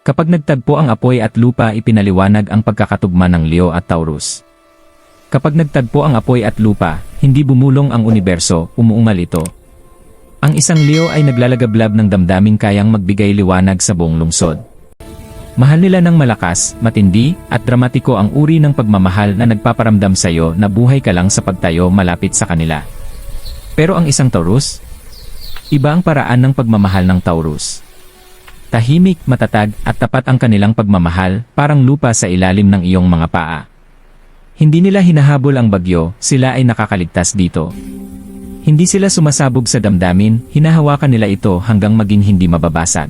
Kapag nagtagpo ang apoy at lupa, ipinaliwanag ang pagkakatugma ng Leo at Taurus. Kapag nagtagpo ang apoy at lupa, hindi bumulong ang universo, umuungal ito. Ang isang Leo ay naglalagablab ng damdaming kayang magbigay liwanag sa buong lungsod. Mahal nila ng malakas, matindi, at dramatiko ang uri ng pagmamahal na nagpaparamdam sa iyo na buhay ka lang sa pagtayo malapit sa kanila. Pero ang isang Taurus? Iba ang paraan ng pagmamahal ng Taurus. Tahimik, matatag, at tapat ang kanilang pagmamahal, parang lupa sa ilalim ng iyong mga paa. Hindi nila hinahabol ang bagyo, sila ay nakakaligtas dito. Hindi sila sumasabog sa damdamin, hinahawakan nila ito hanggang maging hindi mababasag.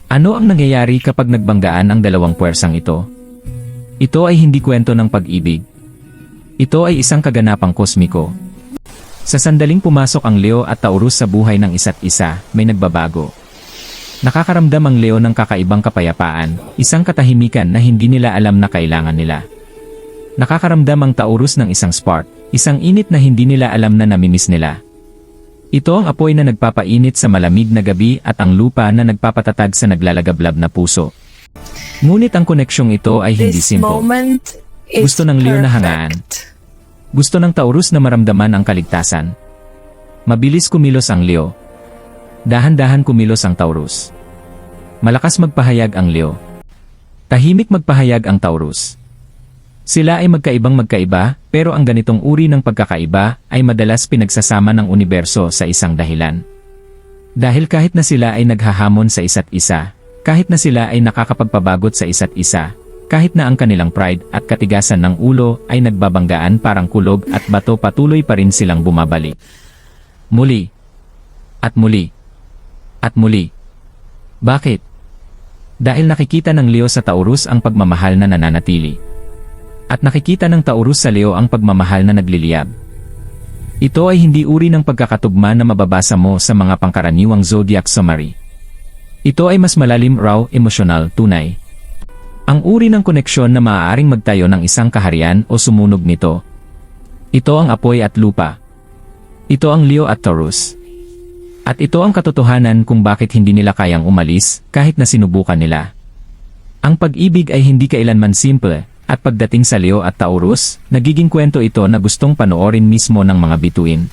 Ano ang nangyayari kapag nagbanggaan ang dalawang puwersang ito? Ito ay hindi kwento ng pag-ibig. Ito ay isang kaganapang kosmiko. Sa sandaling pumasok ang Leo at Taurus sa buhay ng isa't isa, may nagbabago. Nakakaramdam ang Leo ng kakaibang kapayapaan, isang katahimikan na hindi nila alam na kailangan nila. Nakakaramdam ang Taurus ng isang spark, isang init na hindi nila alam na namimiss nila. Ito ang apoy na nagpapainit sa malamig na gabi at ang lupa na nagpapatatag sa naglalagablab na puso. Ngunit ang koneksyong ito ay hindi simple. Gusto ng Leo na hangaan. Gusto ng Taurus na maramdaman ang kaligtasan. Mabilis kumilos ang Leo. Dahan-dahan kumilos ang Taurus. Malakas magpahayag ang Leo. Tahimik magpahayag ang Taurus. Sila ay magkaibang-magkaiba, pero ang ganitong uri ng pagkakaiba ay madalas pinagsasama ng universo sa isang dahilan. Dahil kahit na sila ay naghahamon sa isa't isa, kahit na sila ay nakakapagpabagot sa isa't isa, kahit na ang kanilang pride at katigasan ng ulo ay nagbabanggaan parang kulog at bato, patuloy pa rin silang bumabalik. Muli. At muli. At muli. Bakit? Dahil nakikita ng Leo sa Taurus ang pagmamahal na nananatili. At nakikita ng Taurus sa Leo ang pagmamahal na nagliliyab. Ito ay hindi uri ng pagkakatugma na mababasa mo sa mga pangkaraniwang zodiac summary. Ito ay mas malalim, raw, emosyonal, tunay. Ang uri ng koneksyon na maaaring magtayo ng isang kaharian o sumunog nito. Ito ang apoy at lupa. Ito ang Leo at Taurus. At ito ang katotohanan kung bakit hindi nila kayang umalis kahit na sinubukan nila. Ang pag-ibig ay hindi kailanman simple, at pagdating sa Leo at Taurus, nagiging kwento ito na gustong panoorin mismo ng mga bituin.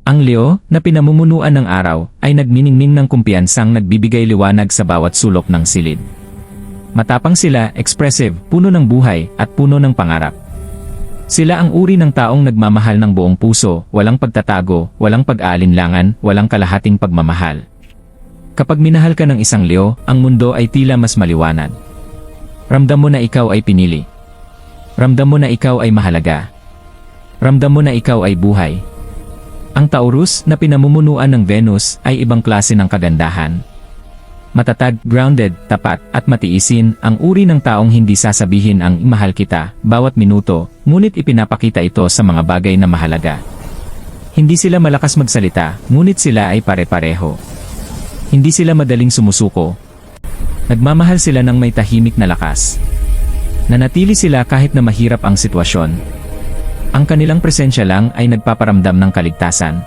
Ang Leo, na pinamumunuan ng araw, ay nagniningning ng kumpiyansang nagbibigay liwanag sa bawat sulok ng silid. Matapang sila, expressive, puno ng buhay, at puno ng pangarap. Sila ang uri ng taong nagmamahal ng buong puso, walang pagtatago, walang pag-aalinlangan, walang kalahating pagmamahal. Kapag minahal ka ng isang Leo, ang mundo ay tila mas maliwanag. Ramdam mo na ikaw ay pinili. Ramdam mo na ikaw ay mahalaga. Ramdam mo na ikaw ay buhay. Ang Taurus, na pinamumunuan ng Venus, ay ibang klase ng kagandahan. Matatag, grounded, tapat, at matiisin, ang uri ng taong hindi sasabihin ang mahal kita bawat minuto, ngunit ipinapakita ito sa mga bagay na mahalaga. Hindi sila malakas magsalita, ngunit sila ay pare-pareho. Hindi sila madaling sumusuko. Nagmamahal sila ng may tahimik na lakas. Nanatili sila kahit na mahirap ang sitwasyon. Ang kanilang presensya lang ay nagpaparamdam ng kaligtasan.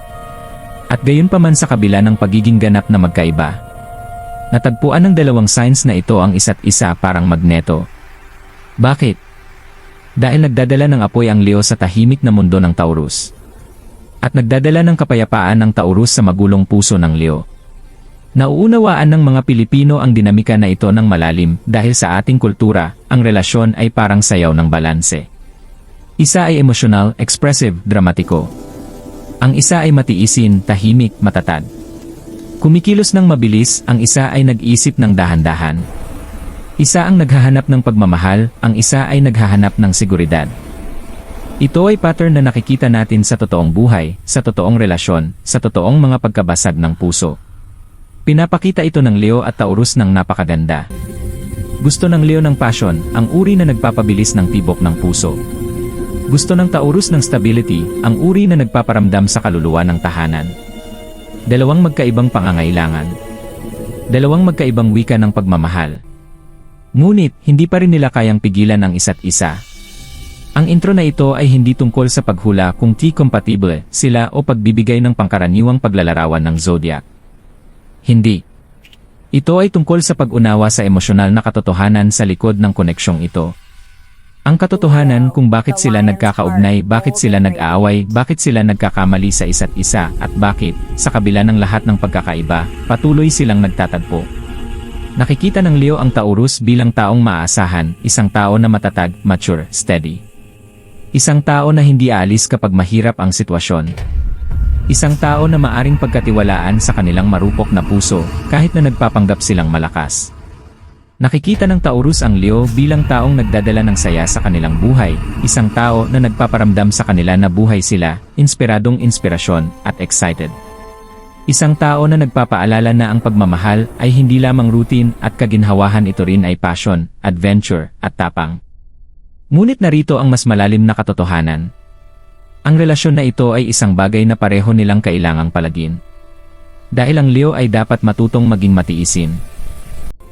At gayunpaman sa kabila ng pagiging ganap na magkaiba, natagpuan ng dalawang signs na ito ang isa't isa parang magneto. Bakit? Dahil nagdadala ng apoy ang Leo sa tahimik na mundo ng Taurus. At nagdadala ng kapayapaan ng Taurus sa magulong puso ng Leo. Nauunawaan ng mga Pilipino ang dinamika na ito ng malalim dahil sa ating kultura, ang relasyon ay parang sayaw ng balanse. Isa ay emosyonal, expressive, dramatiko. Ang isa ay matiisin, tahimik, matatag. Kumikilos ng mabilis, ang isa ay nag-isip ng dahan-dahan. Isa ang naghahanap ng pagmamahal, ang isa ay naghahanap ng seguridad. Ito ay pattern na nakikita natin sa totoong buhay, sa totoong relasyon, sa totoong mga pagkabasag ng puso. Pinapakita ito ng Leo at Taurus ng napakaganda. Gusto ng Leo ng passion, ang uri na nagpapabilis ng tibok ng puso. Gusto ng Taurus ng stability, ang uri na nagpaparamdam sa kaluluwa ng tahanan. Dalawang magkaibang pangangailangan. Dalawang magkaibang wika ng pagmamahal. Ngunit, hindi pa rin nila kayang pigilan ang isa't isa. Ang intro na ito ay hindi tungkol sa paghula kung compatible sila o pagbibigay ng pangkaraniwang paglalarawan ng zodiac. Hindi. Ito ay tungkol sa pag-unawa sa emosyonal na katotohanan sa likod ng koneksyong ito. Ang katotohanan kung bakit sila nagkakaugnay, bakit sila nag-aaway, bakit sila nagkakamali sa isa't isa, at bakit, sa kabila ng lahat ng pagkakaiba, patuloy silang nagtatagpo. Nakikita ng Leo ang Taurus bilang taong maaasahan, isang tao na matatag, mature, steady. Isang tao na hindi aalis kapag mahirap ang sitwasyon. Isang tao na maaring pagkatiwalaan sa kanilang marupok na puso, kahit na nagpapanggap silang malakas. Nakikita ng Taurus ang Leo bilang taong nagdadala ng saya sa kanilang buhay, isang tao na nagpaparamdam sa kanila na buhay sila, inspiradong inspirasyon, at excited. Isang tao na nagpapaalala na ang pagmamahal ay hindi lamang routine at kaginhawahan, ito rin ay passion, adventure, at tapang. Ngunit narito ang mas malalim na katotohanan. Ang relasyon na ito ay isang bagay na pareho nilang kailangang palagin. Dahil ang Leo ay dapat matutong maging matiisin.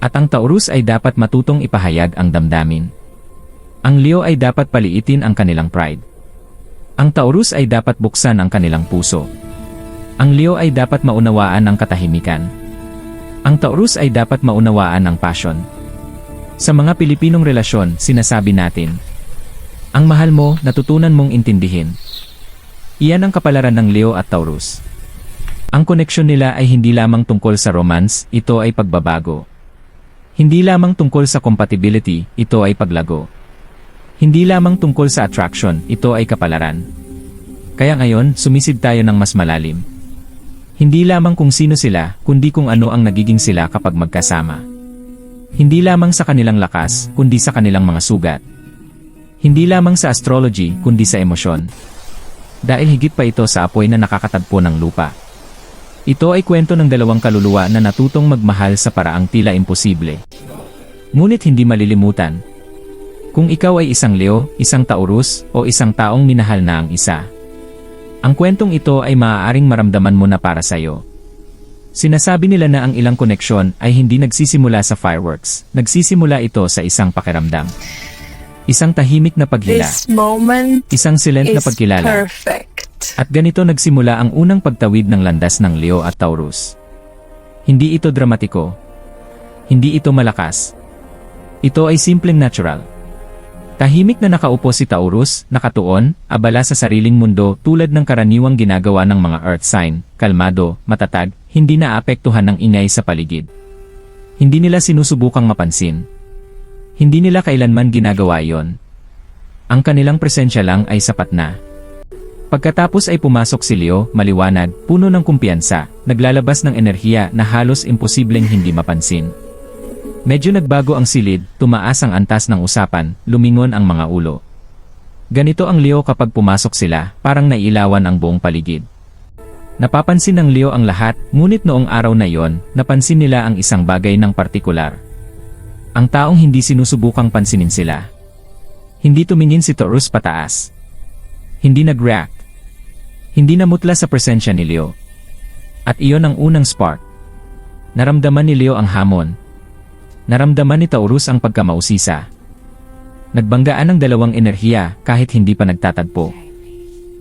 At ang Taurus ay dapat matutong ipahayag ang damdamin. Ang Leo ay dapat paliitin ang kanilang pride. Ang Taurus ay dapat buksan ang kanilang puso. Ang Leo ay dapat maunawaan ang katahimikan. Ang Taurus ay dapat maunawaan ang passion. Sa mga Pilipinong relasyon, sinasabi natin, ang mahal mo, natutunan mong intindihin. Iyan ang kapalaran ng Leo at Taurus. Ang koneksyon nila ay hindi lamang tungkol sa romance, ito ay pagbabago. Hindi lamang tungkol sa compatibility, ito ay paglago. Hindi lamang tungkol sa attraction, ito ay kapalaran. Kaya ngayon, sumisid tayo ng mas malalim. Hindi lamang kung sino sila, kundi kung ano ang nagiging sila kapag magkasama. Hindi lamang sa kanilang lakas, kundi sa kanilang mga sugat. Hindi lamang sa astrology, kundi sa emosyon. Dahil higit pa ito sa apoy na nakakatagpo ng lupa. Ito ay kwento ng dalawang kaluluwa na natutong magmahal sa paraang tila imposible. Ngunit hindi malilimutan. Kung ikaw ay isang Leo, isang Taurus, o isang taong minahal na ang isa, ang kwentong ito ay maaaring maramdaman mo na para sa'yo. Sinasabi nila na ang ilang koneksyon ay hindi nagsisimula sa fireworks, nagsisimula ito sa isang pakiramdam. Isang tahimik na paghila, isang silent na pagkilala. Perfect. At ganito nagsimula ang unang pagtawid ng landas ng Leo at Taurus. Hindi ito dramatiko. Hindi ito malakas. Ito ay simpleng natural. Tahimik na nakaupo si Taurus, nakatuon, abala sa sariling mundo tulad ng karaniwang ginagawa ng mga earth sign, kalmado, matatag, hindi naapektuhan ng ingay sa paligid. Hindi nila sinusubukang mapansin. Hindi nila kailanman ginagawa iyon. Ang kanilang presensya lang ay sapat na. Pagkatapos ay pumasok si Leo, maliwanag, puno ng kumpiyansa, naglalabas ng enerhiya na halos imposibleng hindi mapansin. Medyo nagbago ang silid, tumaas ang antas ng usapan, lumingon ang mga ulo. Ganito ang Leo kapag pumasok sila, parang nailawan ang buong paligid. Napapansin ng Leo ang lahat, ngunit noong araw na yon, napansin nila ang isang bagay ng partikular. Ang taong hindi sinusubukang pansinin sila. Hindi tumingin si Taurus pataas. Hindi nag-react. Hindi namutla sa presensya ni Leo. At iyon ang unang spark. Naramdaman ni Leo ang hamon. Naramdaman ni Taurus ang pagkamausisa. Nagbanggaan ng dalawang enerhiya kahit hindi pa nagtatagpo.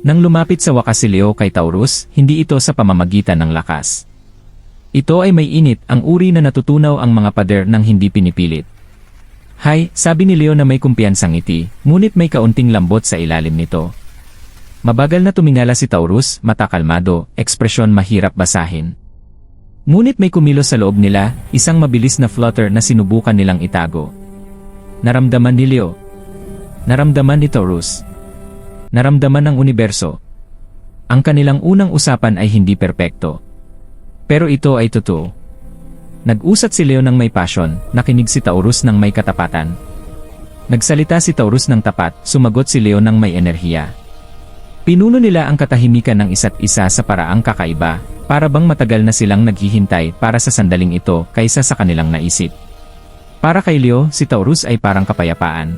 Nang lumapit sa wakas si Leo kay Taurus, hindi ito sa pamamagitan ng lakas. Ito ay may init, ang uri na natutunaw ang mga pader ng hindi pinipilit. Hay, sabi ni Leo na may kumpiyansang ngiti, ngunit may kaunting lambot sa ilalim nito. Mabagal na tumingala si Taurus, mata kalmado, ekspresyon mahirap basahin. Ngunit may kumilos sa loob nila, isang mabilis na flutter na sinubukan nilang itago. Naramdaman ni Leo. Naramdaman ni Taurus. Naramdaman ng universo. Ang kanilang unang usapan ay hindi perpekto. Pero ito ay totoo. Nag-usat si Leo ng may passion, nakinig si Taurus ng may katapatan. Nagsalita si Taurus ng tapat, sumagot si Leo ng may enerhiya. Pinuno nila ang katahimikan ng isa't isa sa paraang kakaiba, para bang matagal na silang naghihintay para sa sandaling ito kaysa sa kanilang naisip. Para kay Leo, si Taurus ay parang kapayapaan.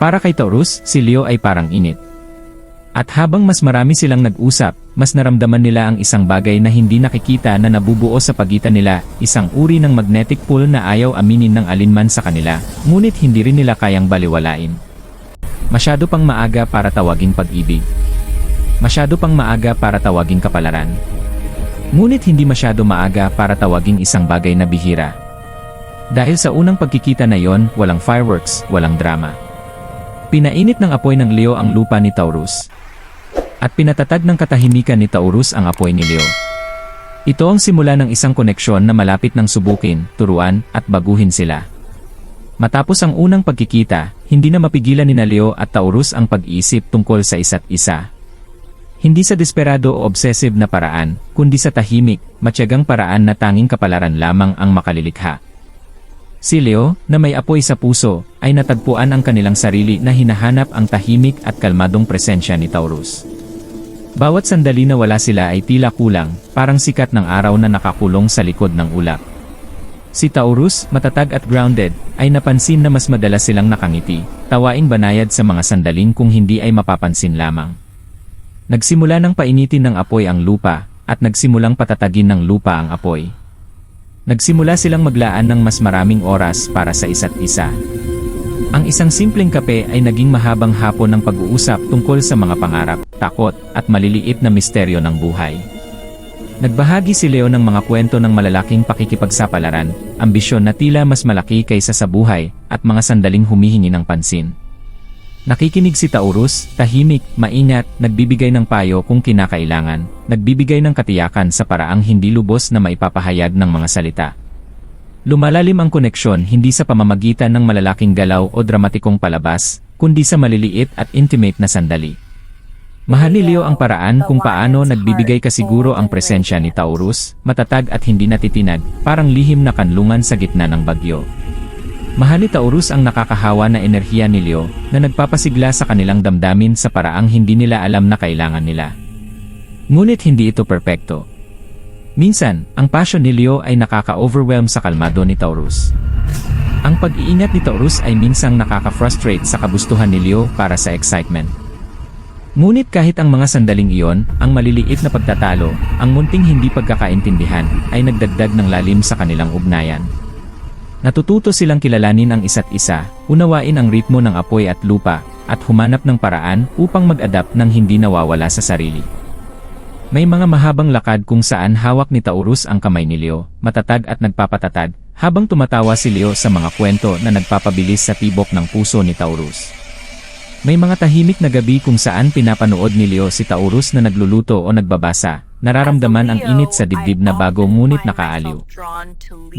Para kay Taurus, si Leo ay parang init. At habang mas marami silang nag-usap, mas naramdaman nila ang isang bagay na hindi nakikita na nabubuo sa pagitan nila, isang uri ng magnetic pull na ayaw aminin ng alinman sa kanila, ngunit hindi rin nila kayang baliwalain. Masyado pang maaga para tawaging pag-ibig. Masyado pang maaga para tawaging kapalaran. Ngunit hindi masyado maaga para tawaging isang bagay na bihira. Dahil sa unang pagkikita na yon, walang fireworks, walang drama. Pinainit ng apoy ng Leo ang lupa ni Taurus. At pinatatag ng katahimikan ni Taurus ang apoy ni Leo. Ito ang simula ng isang koneksyon na malapit ng subukin, turuan, at baguhin sila. Matapos ang unang pagkikita, hindi na mapigilan ni Leo at Taurus ang pag-iisip tungkol sa isa't isa. Hindi sa desperado o obsessive na paraan, kundi sa tahimik, matyagang paraan na tanging kapalaran lamang ang makalilikha. Si Leo, na may apoy sa puso, ay natagpuan ang kanilang sarili na hinahanap ang tahimik at kalmadong presensya ni Taurus. Bawat sandali na wala sila ay tila kulang, parang sikat ng araw na nakakulong sa likod ng ulap. Si Taurus, matatag at grounded, ay napansin na mas madalas silang nakangiti, tawaing banayad sa mga sandaling kung hindi ay mapapansin lamang. Nagsimula ng painitin ng apoy ang lupa, at nagsimulang patatagin ng lupa ang apoy. Nagsimula silang maglaan ng mas maraming oras para sa isa't isa. Ang isang simpleng kape ay naging mahabang hapon ng pag-uusap tungkol sa mga pangarap, takot, at maliliit na misteryo ng buhay. Nagbahagi si Leo ng mga kwento ng malalaking pakikipagsapalaran, ambisyon na tila mas malaki kaysa sa buhay, at mga sandaling humihingi ng pansin. Nakikinig si Taurus, tahimik, maingat, nagbibigay ng payo kung kinakailangan, nagbibigay ng katiyakan sa paraang hindi lubos na maipapahayag ng mga salita. Lumalalim ang koneksyon hindi sa pamamagitan ng malalaking galaw o dramatikong palabas, kundi sa maliliit at intimate na sandali. Mahal ni Leo ang paraan kung paano nagbibigay kasiguro ang presensya ni Taurus, matatag at hindi natitinag, parang lihim na kanlungan sa gitna ng bagyo. Mahal ni Taurus ang nakakahawa na enerhiya ni Leo na nagpapasigla sa kanilang damdamin sa paraang hindi nila alam na kailangan nila. Ngunit hindi ito perpekto. Minsan, ang passion ni Leo ay nakaka-overwhelm sa kalmado ni Taurus. Ang pag-iingat ni Taurus ay minsang nakaka-frustrate sa kagustuhan ni Leo para sa excitement. Ngunit kahit ang mga sandaling iyon, ang maliliit na pagtatalo, ang munting hindi pagkakaintindihan, ay nagdagdag ng lalim sa kanilang ugnayan. Natututo silang kilalanin ang isa't isa, unawain ang ritmo ng apoy at lupa, at humanap ng paraan upang mag-adapt ng hindi nawawala sa sarili. May mga mahabang lakad kung saan hawak ni Taurus ang kamay ni Leo, matatag at nagpapatatag, habang tumatawa si Leo sa mga kwento na nagpapabilis sa tibok ng puso ni Taurus. May mga tahimik na gabi kung saan pinapanood ni Leo si Taurus na nagluluto o nagbabasa, nararamdaman ang init sa dibdib na bago ngunit nakaaliw.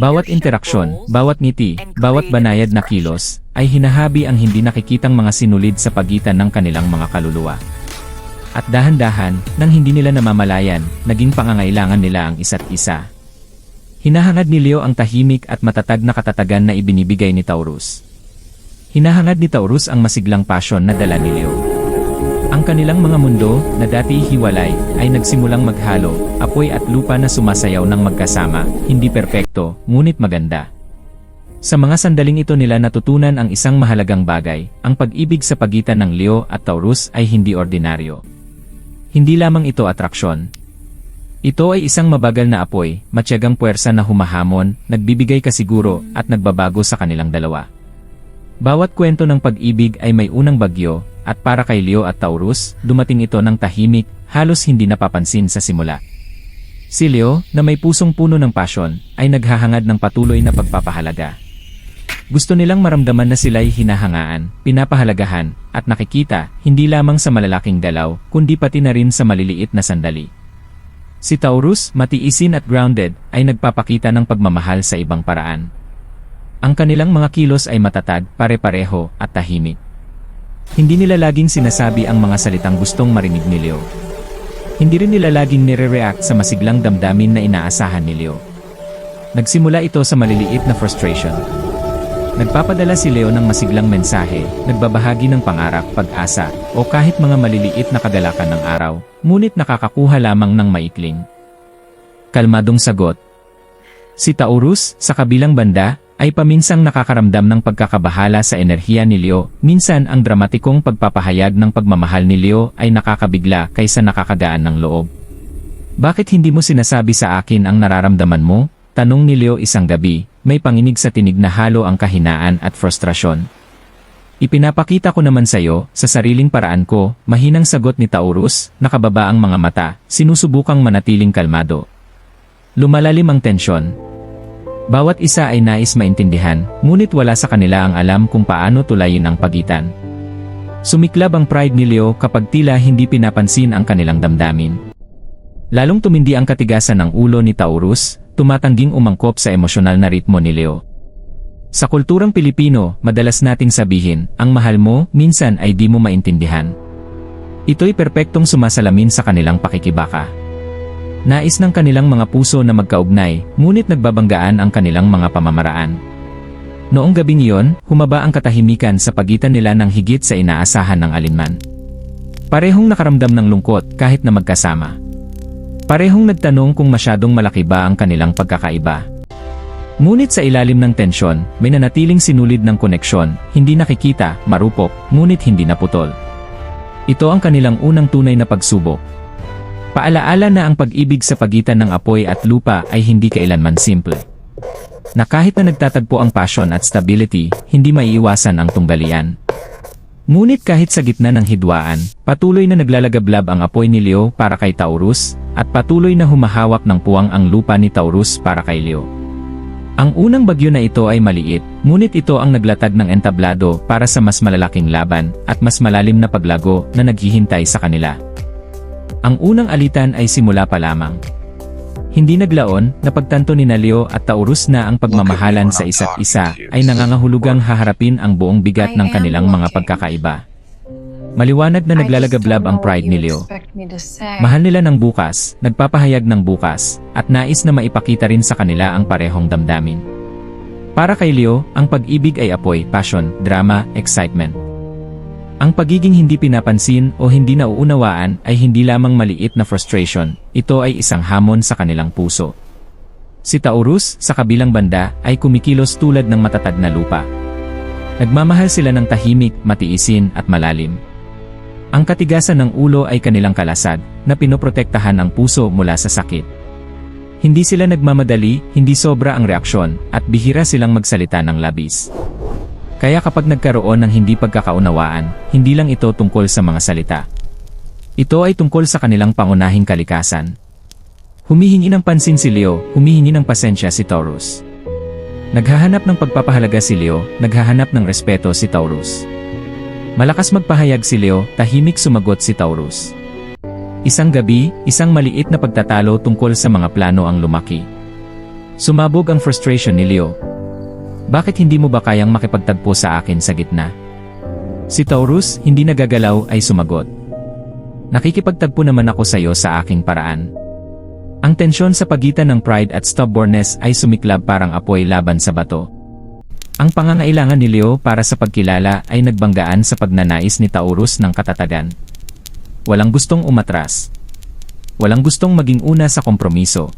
Bawat interaksyon, bawat ngiti, bawat banayad na kilos, ay hinahabi ang hindi nakikitang mga sinulid sa pagitan ng kanilang mga kaluluwa. At dahan-dahan, nang hindi nila namamalayan, naging pangangailangan nila ang isa't isa. Hinahangad ni Leo ang tahimik at matatag na katatagan na ibinibigay ni Taurus. Hinahangad ni Taurus ang masiglang passion na dala ni Leo. Ang kanilang mga mundo, na dati hiwalay, ay nagsimulang maghalo, apoy at lupa na sumasayaw ng magkasama, hindi perpekto, ngunit maganda. Sa mga sandaling ito nila natutunan ang isang mahalagang bagay, ang pag-ibig sa pagitan ng Leo at Taurus ay hindi ordinaryo. Hindi lamang ito atraksyon. Ito ay isang mabagal na apoy, matyagang puwersa na humahamon, nagbibigay kasiguro, at nagbabago sa kanilang dalawa. Bawat kwento ng pag-ibig ay may unang bagyo, at para kay Leo at Taurus, dumating ito ng tahimik, halos hindi napapansin sa simula. Si Leo, na may pusong puno ng pasyon, ay naghahangad ng patuloy na pagpapahalaga. Gusto nilang maramdaman na sila'y hinahangaan, pinapahalagahan, at nakikita, hindi lamang sa malalaking galaw, kundi pati na rin sa maliliit na sandali. Si Taurus, matiisin at grounded, ay nagpapakita ng pagmamahal sa ibang paraan. Ang kanilang mga kilos ay matatag, pare-pareho, at tahimik. Hindi nila laging sinasabi ang mga salitang gustong marinig ni Leo. Hindi rin nila laging nire-react sa masiglang damdamin na inaasahan ni Leo. Nagsimula ito sa maliliit na frustration. Nagpapadala si Leo ng masiglang mensahe, nagbabahagi ng pangarap, pag-asa, o kahit mga maliliit na kagalakan ng araw, ngunit nakakakuha lamang ng maikling kalmadong sagot. Si Taurus, sa kabilang banda, ay paminsang nakakaramdam ng pagkakabahala sa enerhiya ni Leo. Minsan ang dramatikong pagpapahayag ng pagmamahal ni Leo ay nakakabigla kaysa nakakagaan ng loob. Bakit hindi mo sinasabi sa akin ang nararamdaman mo? Tanong ni Leo isang gabi, may panginig sa tinig na halo ang kahinaan at frustrasyon. Ipinapakita ko naman sa'yo, sa sariling paraan ko, mahinang sagot ni Taurus, nakababa ang mga mata, sinusubukang manatiling kalmado. Lumalalim ang tensyon. Bawat isa ay nais maintindihan, ngunit wala sa kanila ang alam kung paano tulayin ang pagitan. Sumiklab ang pride ni Leo kapag tila hindi pinapansin ang kanilang damdamin. Lalong tumindi ang katigasan ng ulo ni Taurus, tumatangging umangkop sa emosyonal na ritmo ni Leo. Sa kulturang Pilipino, madalas nating sabihin, ang mahal mo, minsan ay di mo maintindihan. Ito'y perpektong sumasalamin sa kanilang pakikibaka. Nais ng kanilang mga puso na magkaugnay, ngunit nagbabanggaan ang kanilang mga pamamaraan. Noong gabing iyon, humaba ang katahimikan sa pagitan nila ng higit sa inaasahan ng alinman. Parehong nakaramdam ng lungkot kahit na magkasama. Parehong nagtanong kung masyadong malaki ba ang kanilang pagkakaiba. Ngunit sa ilalim ng tensyon, may nanatiling sinulid ng koneksyon, hindi nakikita, marupok, ngunit hindi naputol. Ito ang kanilang unang tunay na pagsubok. Paalaala na ang pag-ibig sa pagitan ng apoy at lupa ay hindi kailanman simple. Na kahit na nagtatagpo ang passion at stability, hindi maiiwasan ang tunggalian. Ngunit kahit sa gitna ng hidwaan, patuloy na naglalagablab ang apoy ni Leo para kay Taurus, at patuloy na humahawak ng puwang ang lupa ni Taurus para kay Leo. Ang unang bagyo na ito ay maliit, ngunit ito ang naglatag ng entablado para sa mas malalaking laban at mas malalim na paglago na naghihintay sa kanila. Ang unang alitan ay simula pa lamang. Hindi naglaon, napagtanto ni Leo at Taurus na ang pagmamahalan sa isa't isa ay nangangahulugang haharapin ang buong bigat ng kanilang mga pagkakaiba. Maliwanag na naglalagablab ang pride ni Leo. Mahal nila ng bukas, nagpapahayag ng bukas, at nais na maipakita rin sa kanila ang parehong damdamin. Para kay Leo, ang pag-ibig ay apoy, passion, drama, excitement. Ang pagiging hindi pinapansin o hindi nauunawaan ay hindi lamang maliit na frustration, ito ay isang hamon sa kanilang puso. Si Taurus, sa kabilang banda, ay kumikilos tulad ng matatag na lupa. Nagmamahal sila ng tahimik, matiisin at malalim. Ang katigasan ng ulo ay kanilang kalasag, na pinoprotektahan ang puso mula sa sakit. Hindi sila nagmamadali, hindi sobra ang reaksyon, at bihira silang magsalita ng labis. Kaya kapag nagkaroon ng hindi pagkakaunawaan, hindi lang ito tungkol sa mga salita. Ito ay tungkol sa kanilang pangunahing kalikasan. Humihingi ng pansin si Leo, humihingi ng pasensya si Taurus. Naghahanap ng pagpapahalaga si Leo, naghahanap ng respeto si Taurus. Malakas magpahayag si Leo, tahimik sumagot si Taurus. Isang gabi, isang maliit na pagtatalo tungkol sa mga plano ang lumaki. Sumabog ang frustration ni Leo. Bakit hindi mo ba kayang makipagtagpo sa akin sa gitna? Si Taurus, hindi nagagalaw, ay sumagot. Nakikipagtagpo naman ako sa iyo sa aking paraan. Ang tensyon sa pagitan ng pride at stubbornness ay sumiklab parang apoy laban sa bato. Ang pangangailangan ni Leo para sa pagkilala ay nagbanggaan sa pagnanais ni Taurus ng katatagan. Walang gustong umatras. Walang gustong maging una sa kompromiso.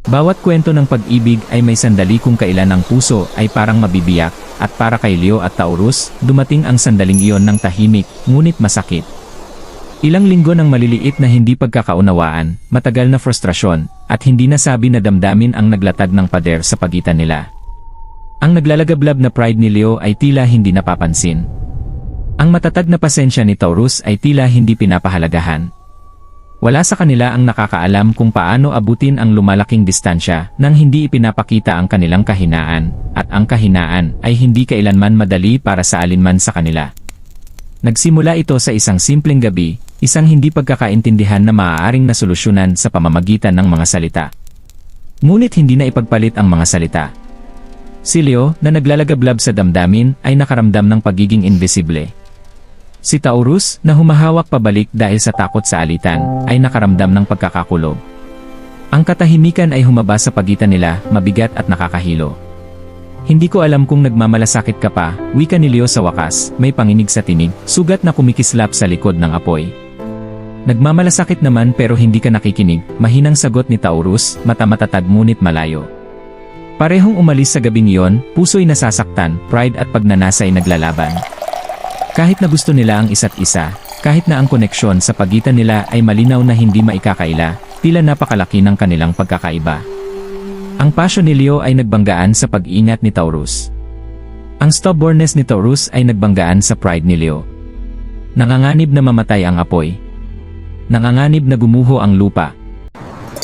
Bawat kwento ng pag-ibig ay may sandali kung kailan ang puso ay parang mabibiyak, at para kay Leo at Taurus, dumating ang sandaling iyon ng tahimik, ngunit masakit. Ilang linggo ng maliliit na hindi pagkakaunawaan, matagal na frustrasyon, at hindi nasabi na damdamin ang naglatag ng pader sa pagitan nila. Ang naglalagablab na pride ni Leo ay tila hindi napapansin. Ang matatag na pasensya ni Taurus ay tila hindi pinapahalagahan. Wala sa kanila ang nakakaalam kung paano abutin ang lumalaking distansya nang hindi ipinapakita ang kanilang kahinaan, at ang kahinaan ay hindi kailanman madali para sa alinman sa kanila. Nagsimula ito sa isang simpleng gabi, isang hindi pagkakaintindihan na maaaring nasolusyonan sa pamamagitan ng mga salita. Ngunit hindi na ipagpalit ang mga salita. Si Leo, na naglalagablab sa damdamin, ay nakaramdam ng pagiging invisible. Si Taurus, na humahawak pabalik dahil sa takot sa alitan, ay nakaramdam ng pagkakakulog. Ang katahimikan ay humaba sa pagitan nila, mabigat at nakakahilo. Hindi ko alam kung nagmamalasakit ka pa, wika ni Leo sa wakas, may panginig sa tinig, sugat na kumikislap sa likod ng apoy. Nagmamalasakit naman pero hindi ka nakikinig, mahinang sagot ni Taurus, mata matatag ngunit malayo. Parehong umalis sa gabing iyon, puso'y nasasaktan, pride at pagnanasa'y naglalaban. Kahit na gusto nila ang isa't isa, kahit na ang koneksyon sa pagitan nila ay malinaw na hindi maikakaila, tila napakalaki ng kanilang pagkakaiba. Ang passion ni Leo ay nagbanggaan sa pag-iingat ni Taurus. Ang stubbornness ni Taurus ay nagbanggaan sa pride ni Leo. Nanganganib na mamatay ang apoy. Nanganganib na gumuho ang lupa.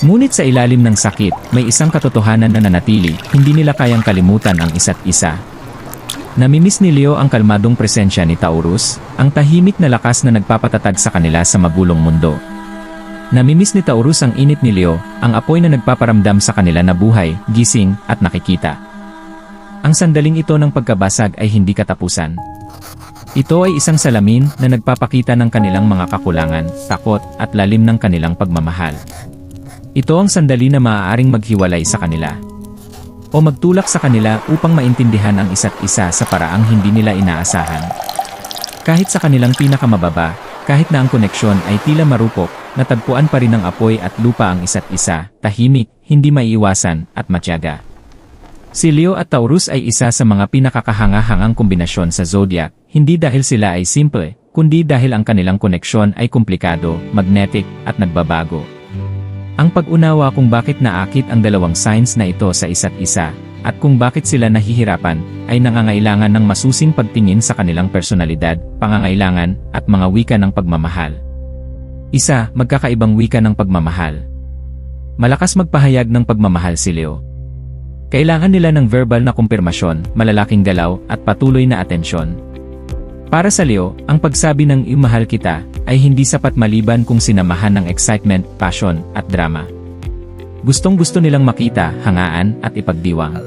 Ngunit sa ilalim ng sakit, may isang katotohanan na nanatili, hindi nila kayang kalimutan ang isa't isa. Namimiss ni Leo ang kalmadong presensya ni Taurus, ang tahimik na lakas na nagpapatatag sa kanila sa magulong mundo. Namimiss ni Taurus ang init ni Leo, ang apoy na nagpaparamdam sa kanila na buhay, gising, at nakikita. Ang sandaling ito ng pagkabasag ay hindi katapusan. Ito ay isang salamin na nagpapakita ng kanilang mga kakulangan, takot, at lalim ng kanilang pagmamahal. Ito ang sandali na maaaring maghiwalay sa kanila o magtulak sa kanila upang maintindihan ang isa't isa sa paraang hindi nila inaasahan. Kahit sa kanilang pinakamababa, kahit na ang koneksyon ay tila marupok, natagpuan pa rin ng apoy at lupa ang isa't isa, tahimik, hindi maiiwasan, at matyaga. Si Leo at Taurus ay isa sa mga pinakakahanga-hangang kombinasyon sa zodiac, hindi dahil sila ay simple, kundi dahil ang kanilang koneksyon ay komplikado, magnetic, at nagbabago. Ang pag-unawa kung bakit naakit ang dalawang signs na ito sa isa't isa, at kung bakit sila nahihirapan, ay nangangailangan ng masusing pagtingin sa kanilang personalidad, pangangailangan, at mga wika ng pagmamahal. Isa, magkakaibang wika ng pagmamahal. Malakas magpahayag ng pagmamahal si Leo. Kailangan nila ng verbal na kumpirmasyon, malalaking galaw, at patuloy na atensyon. Para sa Leo, ang pagsabi ng "imahal kita" ay hindi sapat maliban kung sinamahan ng excitement, passion, at drama. Gustong-gusto nilang makita, hangaan, at ipagdiwang.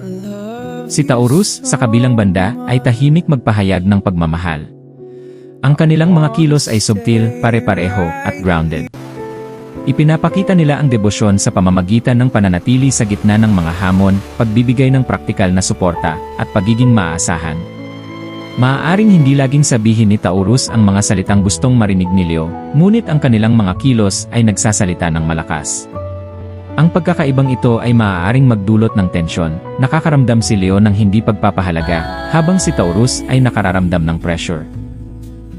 Si Taurus, sa kabilang banda, ay tahimik magpahayag ng pagmamahal. Ang kanilang mga kilos ay subtil, pare-pareho, at grounded. Ipinapakita nila ang debosyon sa pamamagitan ng pananatili sa gitna ng mga hamon, pagbibigay ng praktikal na suporta, at pagiging maaasahan. Maaaring hindi laging sabihin ni Taurus ang mga salitang gustong marinig ni Leo, ngunit ang kanilang mga kilos ay nagsasalita ng malakas. Ang pagkakaibang ito ay maaaring magdulot ng tensyon, nakakaramdam si Leo ng hindi pagpapahalaga, habang si Taurus ay nakararamdam ng pressure.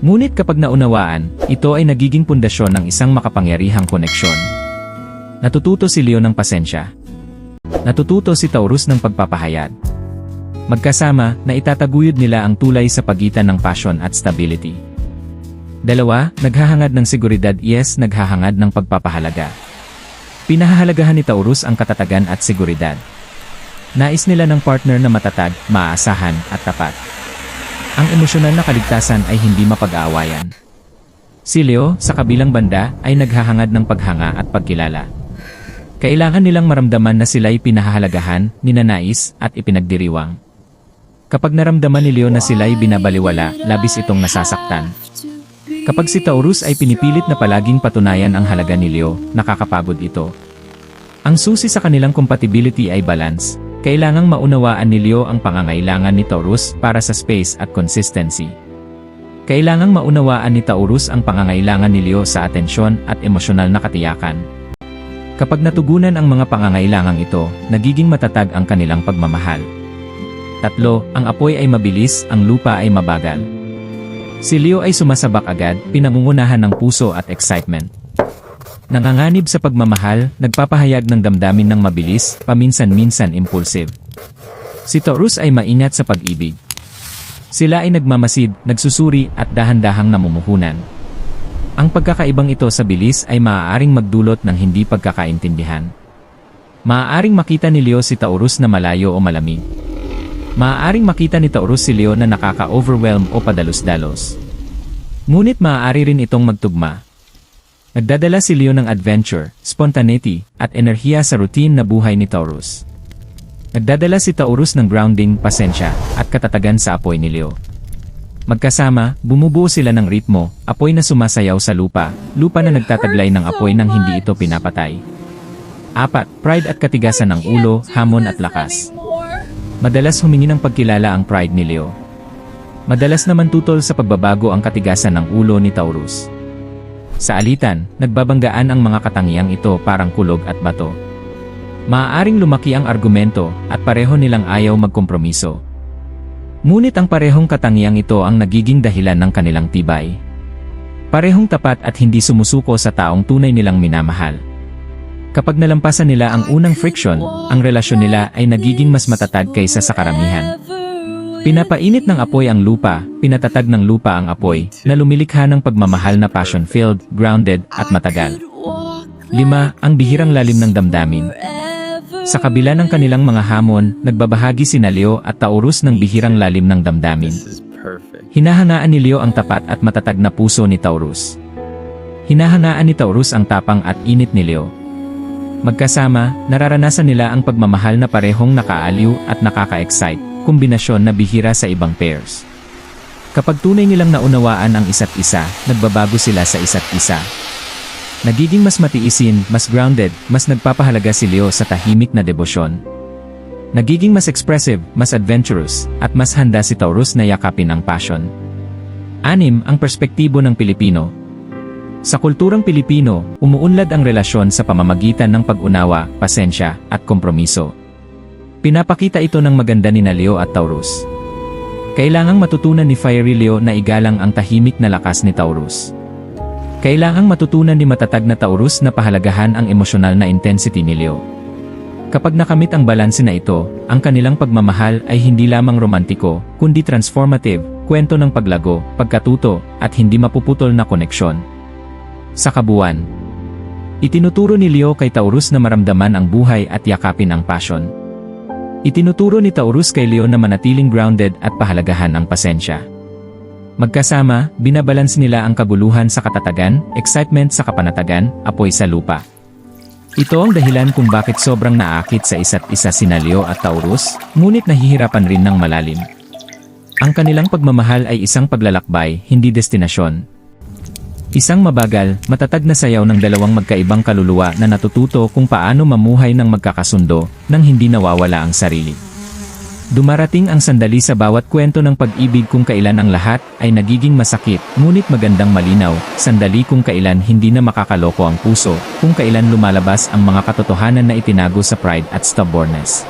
Ngunit kapag naunawaan, ito ay nagiging pundasyon ng isang makapangyarihang koneksyon. Natututo si Leo ng pasensya. Natututo si Taurus ng pagpapahayag. Magkasama, na itataguyod nila ang tulay sa pagitan ng passion at stability. Dalawa, naghahangad ng seguridad, yes, naghahangad ng pagpapahalaga. Pinahahalagahan ni Taurus ang katatagan at seguridad. Nais nila ng partner na matatag, maaasahan, at tapat. Ang emosyonal na kaligtasan ay hindi mapag-aawayan. Si Leo, sa kabilang banda, ay naghahangad ng paghanga at pagkilala. Kailangan nilang maramdaman na sila'y pinahahalagahan, ninanais, at ipinagdiriwang. Kapag naramdaman ni Leo na sila'y binabaliwala, labis itong nasasaktan. Kapag si Taurus ay pinipilit na palaging patunayan ang halaga ni Leo, nakakapagod ito. Ang susi sa kanilang compatibility ay balance. Kailangang maunawaan ni Leo ang pangangailangan ni Taurus para sa space at consistency. Kailangang maunawaan ni Taurus ang pangangailangan ni Leo sa atensyon at emosyonal na katiyakan. Kapag natugunan ang mga pangangailangang ito, nagiging matatag ang kanilang pagmamahal. Tatlo, ang apoy ay mabilis, ang lupa ay mabagal. Si Leo ay sumasabak agad, pinangungunahan ng puso at excitement. Nanganganib sa pagmamahal, nagpapahayag ng damdamin ng mabilis, paminsan-minsan impulsive. Si Taurus ay maingat sa pag-ibig. Sila ay nagmamasid, nagsusuri, at dahan-dahang namumuhunan. Ang pagkakaibang ito sa bilis ay maaaring magdulot ng hindi pagkakaintindihan. Maaaring makita ni Leo si Taurus na malayo o malamig. Maaaring makita ni Taurus si Leo na nakaka-overwhelm o padalos-dalos. Ngunit maaari rin itong magtugma. Nagdadala si Leo ng adventure, spontaneity, at enerhiya sa routine na buhay ni Taurus. Nagdadala si Taurus ng grounding, pasensya, at katatagan sa apoy ni Leo. Magkasama, bumubuo sila ng ritmo, apoy na sumasayaw sa lupa, lupa na nagtataglay ng apoy nang hindi ito pinapatay. 4. Pride at katigasan ng ulo, hamon at lakas. Madalas humingi ng pagkilala ang pride ni Leo. Madalas naman tutol sa pagbabago ang katigasan ng ulo ni Taurus. Sa alitan, nagbabanggaan ang mga katangiang ito parang kulog at bato. Maaaring lumaki ang argumento at pareho nilang ayaw magkompromiso. Ngunit ang parehong katangiang ito ang nagiging dahilan ng kanilang tibay. Parehong tapat at hindi sumusuko sa taong tunay nilang minamahal. Kapag nalampasan nila ang unang friction, ang relasyon nila ay nagiging mas matatag kaysa sa karamihan. Pinapainit ng apoy ang lupa, pinatatag ng lupa ang apoy, na lumilikha ng pagmamahal na passion-filled, grounded, at matagal. 5. Ang bihirang lalim ng damdamin. Sa kabila ng kanilang mga hamon, nagbabahagi sina Leo at Taurus ng bihirang lalim ng damdamin. This is perfect. Hinahangaan ni Leo ang tapat at matatag na puso ni Taurus. Hinahangaan ni Taurus ang tapang at init ni Leo. Magkasama, nararanasan nila ang pagmamahal na parehong nakaaliw at nakaka-excite, kombinasyon na bihira sa ibang pairs. Kapag tunay nilang naunawaan ang isa't isa, nagbabago sila sa isa't isa. Nagiging mas matiisin, mas grounded, mas nagpapahalaga si Leo sa tahimik na debosyon. Nagiging mas expressive, mas adventurous, at mas handa si Taurus na yakapin ang passion. 6. Ang perspektibo ng Pilipino. Sa kulturang Pilipino, umuunlad ang relasyon sa pamamagitan ng pag-unawa, pasensya, at kompromiso. Pinapakita ito ng maganda ni Leo at Taurus. Kailangang matutunan ni Fiery Leo na igalang ang tahimik na lakas ni Taurus. Kailangang matutunan ni matatag na Taurus na pahalagahan ang emosyonal na intensity ni Leo. Kapag nakamit ang balanse na ito, ang kanilang pagmamahal ay hindi lamang romantiko, kundi transformative, kwento ng paglago, pagkatuto, at hindi mapuputol na koneksyon. Sa kabuuan, itinuturo ni Leo kay Taurus na maramdaman ang buhay at yakapin ang passion. Itinuturo ni Taurus kay Leo na manatiling grounded at pahalagahan ang pasensya. Magkasama, binabalans nila ang kaguluhan sa katatagan, excitement sa kapanatagan, apoy sa lupa. Ito ang dahilan kung bakit sobrang naakit sa isa't isa sina Leo at Taurus, ngunit nahihirapan rin ng malalim. Ang kanilang pagmamahal ay isang paglalakbay, hindi destinasyon. Isang mabagal, matatag na sayaw ng dalawang magkaibang kaluluwa na natututo kung paano mamuhay ng magkakasundo nang hindi nawawala ang sarili. Dumarating ang sandali sa bawat kwento ng pag-ibig kung kailan ang lahat ay nagiging masakit, ngunit magandang malinaw, sandali kung kailan hindi na makakaloko ang puso, kung kailan lumalabas ang mga katotohanan na itinago sa pride at stubbornness.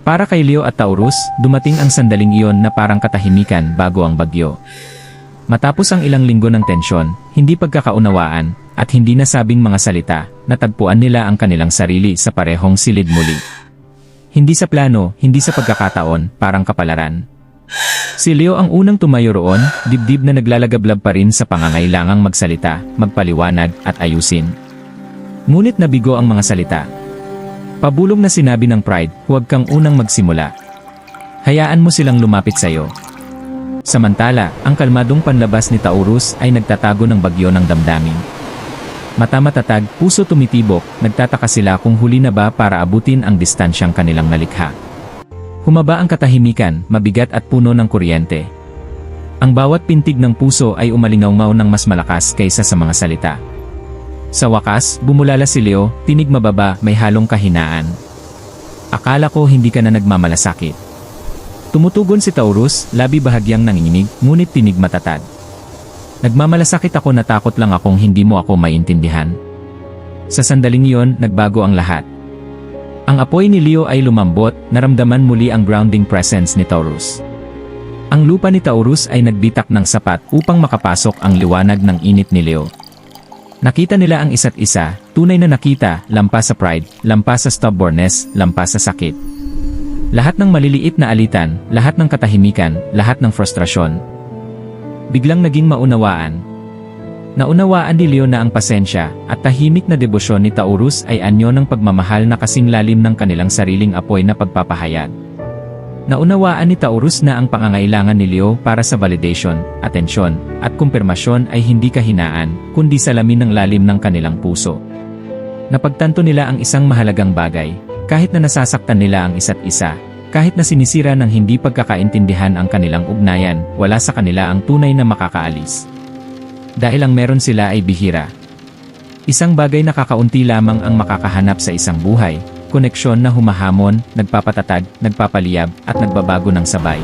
Para kay Leo at Taurus, dumating ang sandaling iyon na parang katahimikan bago ang bagyo. Matapos ang ilang linggo ng tensyon, hindi pagkakaunawaan, at hindi nasabing mga salita, natagpuan nila ang kanilang sarili sa parehong silid muli. Hindi sa plano, hindi sa pagkakataon, parang kapalaran. Si Leo ang unang tumayo roon, dibdib na naglalagablab pa rin sa pangangailangang magsalita, magpaliwanag, at ayusin. Ngunit nabigo ang mga salita. Pabulong na sinabi ng pride, huwag kang unang magsimula. Hayaan mo silang lumapit sa'yo. Samantala, ang kalmadong panlabas ni Taurus ay nagtatago ng bagyo ng damdamin. Mata matatag, puso tumitibok, nagtataka sila kung huli na ba para abutin ang distansyang kanilang nalikha. Humaba ang katahimikan, mabigat at puno ng kuryente. Ang bawat pintig ng puso ay umalingaw-ngaw ng mas malakas kaysa sa mga salita. Sa wakas, bumulala si Leo, tinig mababa, may halong kahinaan. Akala ko hindi ka na nagmamalasakit. Tumutugon si Taurus, labi bahagyang nanginginig, ngunit tinig matatag. Nagmamalasakit ako, natakot lang akong hindi mo ako maintindihan. Sa sandaling iyon, nagbago ang lahat. Ang apoy ni Leo ay lumambot, naramdaman muli ang grounding presence ni Taurus. Ang lupa ni Taurus ay nagbitak ng sapat upang makapasok ang liwanag ng init ni Leo. Nakita nila ang isa't isa, tunay na nakita, lampas sa pride, lampas sa stubbornness, lampas sa sakit. Lahat ng maliliit na alitan, lahat ng katahimikan, lahat ng frustrasyon, biglang naging maunawaan. Naunawaan ni Leo na ang pasensya at tahimik na debosyon ni Taurus ay anyo ng pagmamahal na kasing lalim ng kanilang sariling apoy na pagpapahayag. Naunawaan ni Taurus na ang pangangailangan ni Leo para sa validation, atensyon, at kumpirmasyon ay hindi kahinaan, kundi salamin ng lalim ng kanilang puso. Napagtanto nila ang isang mahalagang bagay, kahit na nasasaktan nila ang isa't isa, kahit na sinisira ng hindi pagkakaintindihan ang kanilang ugnayan, wala sa kanila ang tunay na makakaalis. Dahil ang meron sila ay bihira. Isang bagay na kakaunti lamang ang makakahanap sa isang buhay, koneksyon na humahamon, nagpapatatag, nagpapaliyab, at nagbabago ng sabay.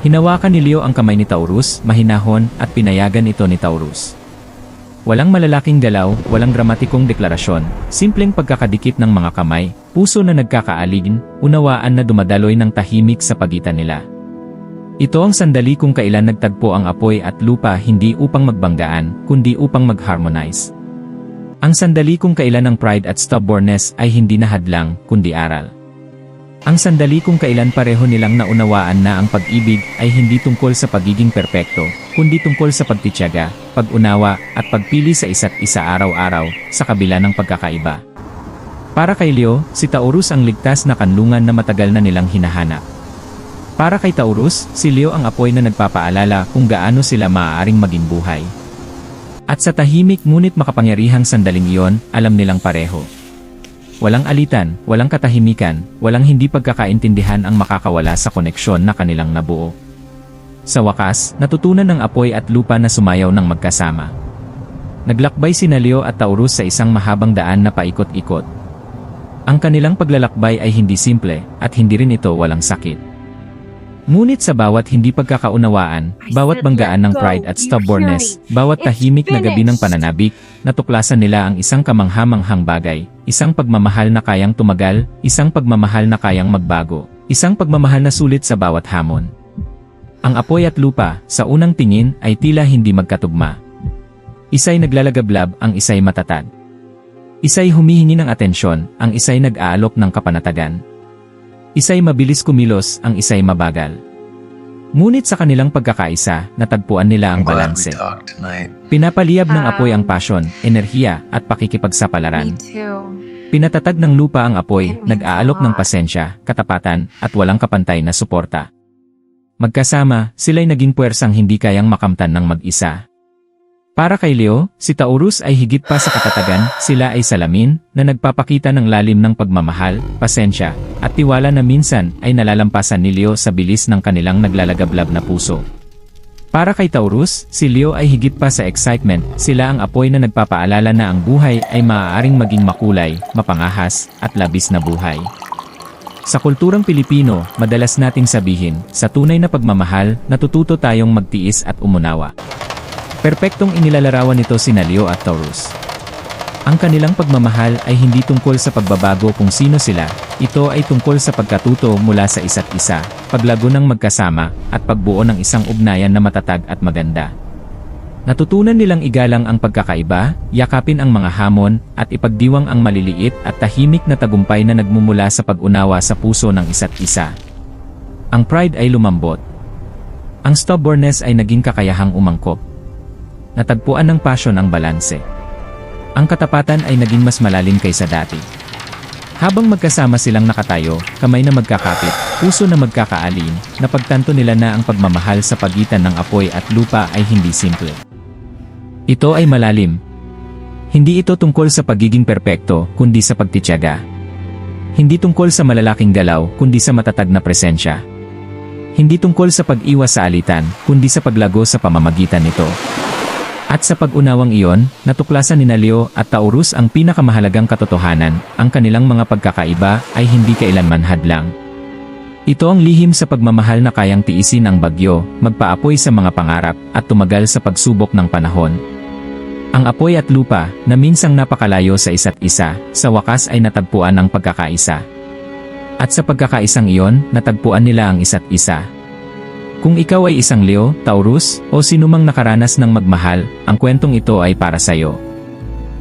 Hinawakan ni Leo ang kamay ni Taurus, mahinahon, at pinayagan ito ni Taurus. Walang malalaking galaw, walang dramatikong deklarasyon, simpleng pagkakadikit ng mga kamay, puso na nagkakaaligin, unawaan na dumadaloy ng tahimik sa pagitan nila. Ito ang sandali kung kailan nagtagpo ang apoy at lupa hindi upang magbanggaan, kundi upang mag-harmonize. Ang sandali kung kailan ang pride at stubbornness ay hindi na hadlang, kundi aral. Ang sandali kung kailan pareho nilang naunawaan na ang pag-ibig ay hindi tungkol sa pagiging perpekto, kundi tungkol sa pagtitiyaga, pag-unawa, at pagpili sa isa't isa araw-araw, sa kabila ng pagkakaiba. Para kay Leo, si Taurus ang ligtas na kanlungan na matagal na nilang hinahanap. Para kay Taurus, si Leo ang apoy na nagpapaalala kung gaano sila maaaring maging buhay. At sa tahimik ngunit makapangyarihang sandaling iyon, alam nilang pareho. Walang alitan, walang katahimikan, walang hindi pagkakaintindihan ang makakawala sa koneksyon na kanilang nabuo. Sa wakas, natutunan ng apoy at lupa na sumayaw ng magkasama. Naglakbay sina Leo at Taurus sa isang mahabang daan na paikot-ikot. Ang kanilang paglalakbay ay hindi simple, at hindi rin ito walang sakit. Ngunit sa bawat hindi pagkakaunawaan, bawat banggaan ng pride at stubbornness, bawat tahimik na gabi ng pananabik, natuklasan nila ang isang kamangha-manghang bagay, isang pagmamahal na kayang tumagal, isang pagmamahal na kayang magbago, isang pagmamahal na sulit sa bawat hamon. Ang apoy at lupa, sa unang tingin, ay tila hindi magkatugma. Isa'y naglalagablab, ang isa'y matatag. Isa'y humihingi ng atensyon, ang isa'y nag-aalok ng kapanatagan. Isa'y mabilis kumilos, ang isa'y mabagal. Ngunit sa kanilang pagkakaisa, natagpuan nila ang balanse. Pinapaliyab ng apoy ang passion, enerhiya, at pakikipagsapalaran. Pinatatag ng lupa ang apoy, nag-aalok ng pasensya, katapatan, at walang kapantay na suporta. Magkasama, sila'y naging puwersang hindi kayang makamtan ng mag-isa. Para kay Leo, si Taurus ay higit pa sa katatagan, sila ay salamin na nagpapakita ng lalim ng pagmamahal, pasensya, at tiwala na minsan ay nalalampasan ni Leo sa bilis ng kanilang naglalagablab na puso. Para kay Taurus, si Leo ay higit pa sa excitement, sila ang apoy na nagpapaalala na ang buhay ay maaaring maging makulay, mapangahas, at labis na buhay. Sa kulturang Pilipino, madalas nating sabihin, sa tunay na pagmamahal, natututo tayong magtiis at umunawa. Perpektong inilalarawan nito sina Leo at Taurus. Ang kanilang pagmamahal ay hindi tungkol sa pagbabago kung sino sila, ito ay tungkol sa pagkatuto mula sa isa't isa, paglago ng magkasama, at pagbuo ng isang ugnayan na matatag at maganda. Natutunan nilang igalang ang pagkakaiba, yakapin ang mga hamon, at ipagdiwang ang maliliit at tahimik na tagumpay na nagmumula sa pag-unawa sa puso ng isa't isa. Ang pride ay lumambot. Ang stubbornness ay naging kakayahang umangkop. Natagpuan ng passion ang balanse. Ang katapatan ay naging mas malalim kaysa dati. Habang magkasama silang nakatayo, kamay na magkakapit, puso na magkakaalin, napagtanto nila na ang pagmamahal sa pagitan ng apoy at lupa ay hindi simple. Ito ay malalim. Hindi ito tungkol sa pagiging perpekto, kundi sa pagtitiyaga. Hindi tungkol sa malalaking galaw, kundi sa matatag na presensya. Hindi tungkol sa pag-iwas sa alitan, kundi sa paglago sa pamamagitan nito. At sa pag-unawang iyon, natuklasan ni Leo at Taurus ang pinakamahalagang katotohanan, ang kanilang mga pagkakaiba ay hindi kailanman hadlang. Ito ang lihim sa pagmamahal na kayang tiisin ang bagyo, magpaapoy sa mga pangarap, at tumagal sa pagsubok ng panahon. Ang apoy at lupa, na minsang napakalayo sa isa't isa, sa wakas ay natagpuan ng pagkakaisa. At sa pagkakaisang iyon, natagpuan nila ang isa't isa. Kung ikaw ay isang Leo, Taurus, o sinumang nakaranas ng magmahal, ang kwentong ito ay para sa iyo.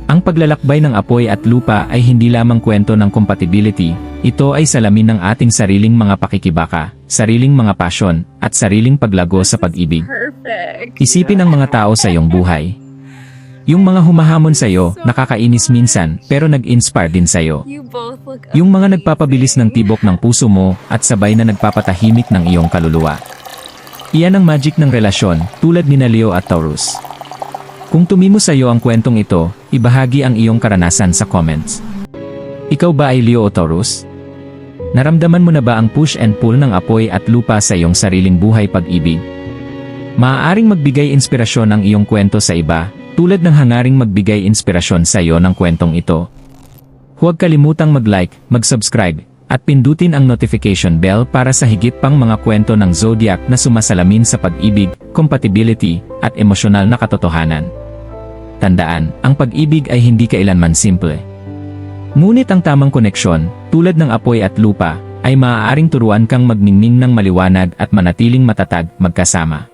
Ang paglalakbay ng apoy at lupa ay hindi lamang kwento ng compatibility, ito ay salamin ng ating sariling mga pakikibaka, sariling mga pasyon, at sariling paglago sa pag-ibig. Isipin ang mga tao sa iyong buhay. Yung mga humahamon sa iyo, nakakainis minsan, pero nag-inspire din sa iyo. Yung mga nagpapabilis ng tibok ng puso mo, at sabay na nagpapatahimik ng iyong kaluluwa. Iyan ang magic ng relasyon, tulad ni Leo at Taurus. Kung tumimo sa iyo ang kwentong ito, ibahagi ang iyong karanasan sa comments. Ikaw ba ay Leo o Taurus? Naramdaman mo na ba ang push and pull ng apoy at lupa sa iyong sariling buhay pag-ibig? Maaaring magbigay inspirasyon ang iyong kwento sa iba, tulad ng hangaring magbigay inspirasyon sa iyo ng kwentong ito. Huwag kalimutang mag-like, mag-subscribe, at pindutin ang notification bell para sa higit pang mga kwento ng zodiac na sumasalamin sa pag-ibig, compatibility, at emosyonal na katotohanan. Tandaan, ang pag-ibig ay hindi kailanman simple. Ngunit ang tamang koneksyon, tulad ng apoy at lupa, ay maaaring turuan kang magmingming ng maliwanag at manatiling matatag magkasama.